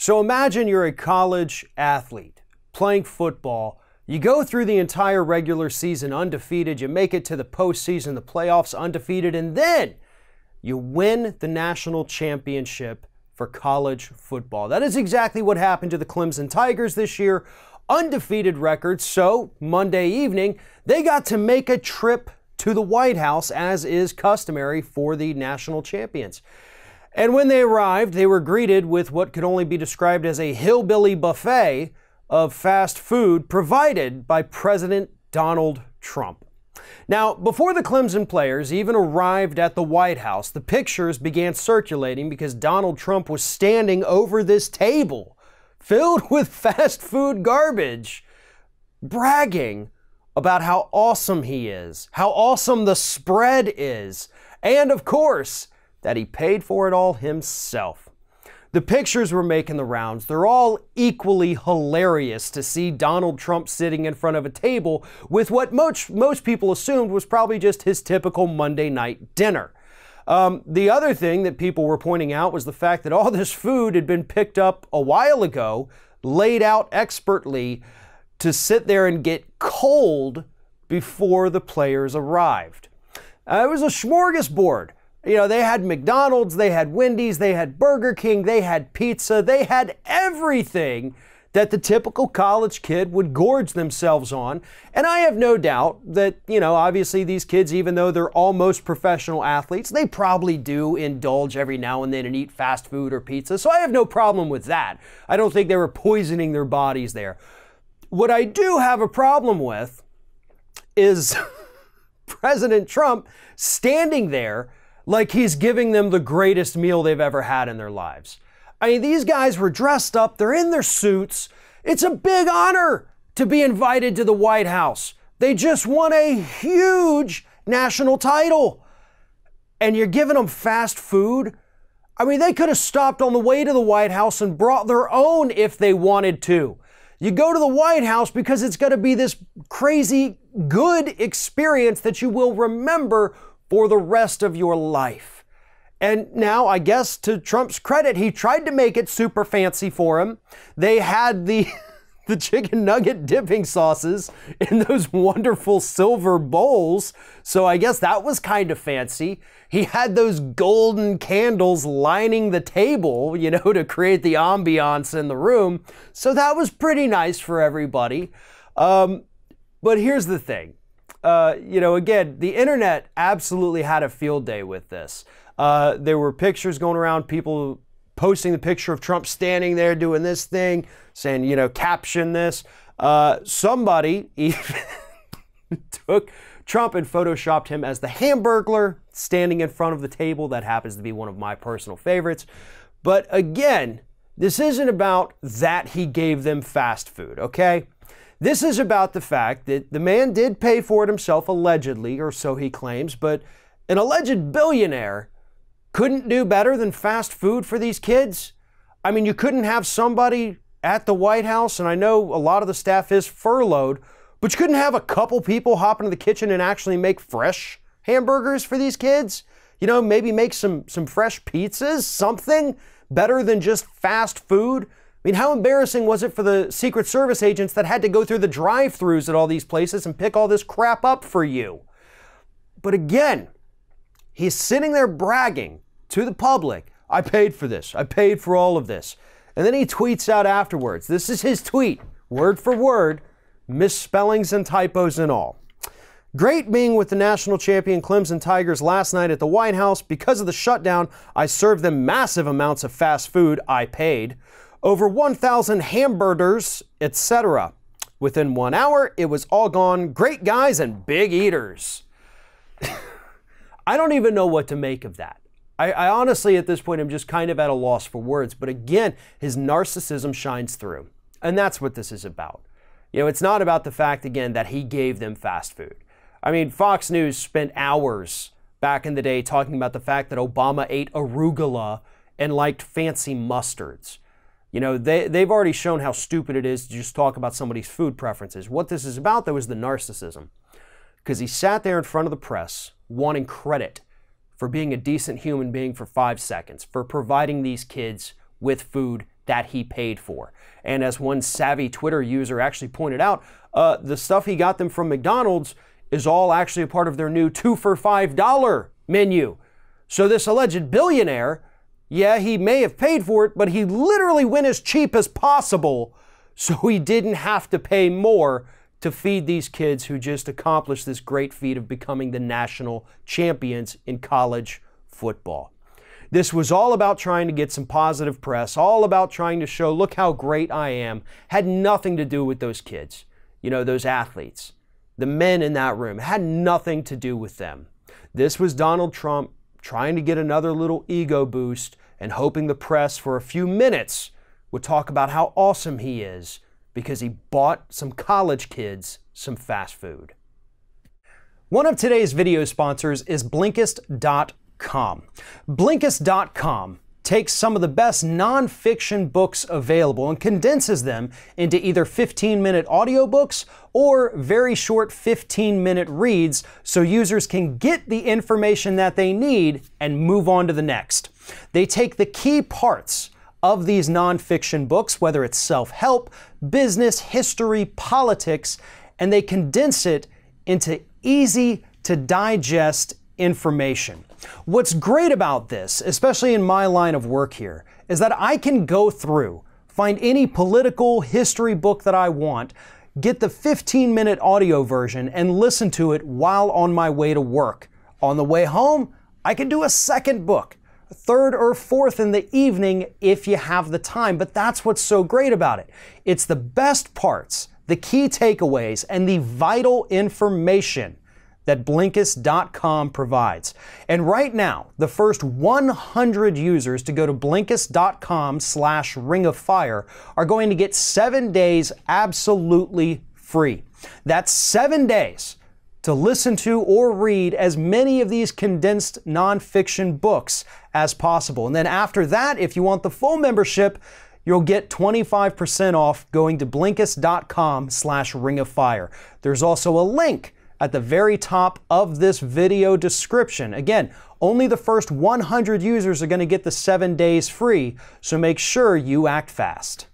So imagine you're a college athlete playing football. You go through the entire regular season undefeated. You make it to the postseason, the playoffs undefeated, and then you win the national championship for college football. That is exactly what happened to the Clemson Tigers this year. Undefeated record. So Monday evening, they got to make a trip to the White House, as is customary for the national champions. And when they arrived, they were greeted with what could only be described as a hillbilly buffet of fast food provided by President Donald Trump. Now, before the Clemson players even arrived at the White House, the pictures began circulating because Donald Trump was standing over this table filled with fast food garbage, bragging about how awesome he is, how awesome the spread is, and of course, that he paid for it all himself. The pictures were making the rounds. They're all equally hilarious to see Donald Trump sitting in front of a table with what most people assumed was probably just his typical Monday night dinner. The other thing that people were pointing out was the fact that all this food had been picked up a while ago, laid out expertly to sit there and get cold before the players arrived. It was a smorgasbord. You know, they had McDonald's, they had Wendy's, they had Burger King, they had pizza, they had everything that the typical college kid would gorge themselves on. And I have no doubt that, you know, obviously these kids, even though they're almost professional athletes, they probably do indulge every now and then and eat fast food or pizza. So I have no problem with that. I don't think they were poisoning their bodies there. What I do have a problem with is President Trump standing there like he's giving them the greatest meal they've ever had in their lives. I mean, these guys were dressed up, they're in their suits. It's a big honor to be invited to the White House. They just won a huge national title. And you're giving them fast food? I mean, they could have stopped on the way to the White House and brought their own if they wanted to. You go to the White House because it's going to be this crazy good experience that you will remember for the rest of your life. And now, I guess to Trump's credit, he tried to make it super fancy for him. They had the chicken nugget dipping sauces in those wonderful silver bowls. So I guess that was kind of fancy. He had those golden candles lining the table, you know, to create the ambiance in the room. So that was pretty nice for everybody. But here's the thing. You know, again, the internet absolutely had a field day with this. There were pictures going around, people posting the picture of Trump standing there doing this thing, saying, you know, caption this. Somebody even took Trump and photoshopped him as the Hamburglar standing in front of the table. That happens to be one of my personal favorites. But again, this isn't about that he gave them fast food, okay? This is about the fact that the man did pay for it himself, allegedly, or so he claims, but an alleged billionaire couldn't do better than fast food for these kids. I mean, you couldn't have somebody at the White House, and I know a lot of the staff is furloughed, but you couldn't have a couple people hop into the kitchen and actually make fresh hamburgers for these kids? You know, maybe make some fresh pizzas, something better than just fast food? I mean, how embarrassing was it for the Secret Service agents that had to go through the drive-thrus at all these places and pick all this crap up for you? But again, he's sitting there bragging to the public, I paid for this, I paid for all of this. And then he tweets out afterwards, this is his tweet, word for word, misspellings and typos and all. Great being with the national champion Clemson Tigers last night at the White House. Because of the shutdown, I served them massive amounts of fast food, I paid. Over 1,000 hamburgers, etc. Within 1 hour, it was all gone. Great guys and big eaters. I don't even know what to make of that. I honestly, at this point, am just kind of at a loss for words. But again, his narcissism shines through. And that's what this is about. You know, it's not about the fact, again, that he gave them fast food. I mean, Fox News spent hours back in the day talking about the fact that Obama ate arugula and liked fancy mustards. You know, they've already shown how stupid it is to just talk about somebody's food preferences. What this is about, though, is the narcissism. Because he sat there in front of the press wanting credit for being a decent human being for 5 seconds, for providing these kids with food that he paid for. And as one savvy Twitter user actually pointed out, the stuff he got them from McDonald's is all actually a part of their new 2 for $5 menu. So this alleged billionaire, yeah, he may have paid for it, but he literally went as cheap as possible so he didn't have to pay more to feed these kids who just accomplished this great feat of becoming the national champions in college football. This was all about trying to get some positive press, all about trying to show, look how great I am. Had nothing to do with those kids, you know, those athletes. The men in that room had nothing to do with them. This was Donald Trump trying to get another little ego boost and hoping the press for a few minutes would talk about how awesome he is because he bought some college kids some fast food. One of today's video sponsors is Blinkist.com. Blinkist.com takes some of the best nonfiction books available and condenses them into either 15-minute audiobooks or very short 15-minute reads so users can get the information that they need and move on to the next. They take the key parts of these nonfiction books, whether it's self-help, business, history, politics, and they condense it into easy to digest information. What's great about this, especially in my line of work here, is that I can go through, find any political history book that I want, get the 15-minute audio version and listen to it while on my way to work. On the way home, I can do a second book, a third or fourth in the evening if you have the time. But that's what's so great about it. It's the best parts, the key takeaways, and the vital information that Blinkist.com provides. And right now, the first 100 users to go to Blinkist.com/ringoffire are going to get 7 days absolutely free. That's 7 days to listen to or read as many of these condensed nonfiction books as possible. And then after that, if you want the full membership, you'll get 25% off going to Blinkist.com/ringoffire. There's also a link at the very top of this video description. Again, only the first 100 users are going to get the 7 days free, so make sure you act fast.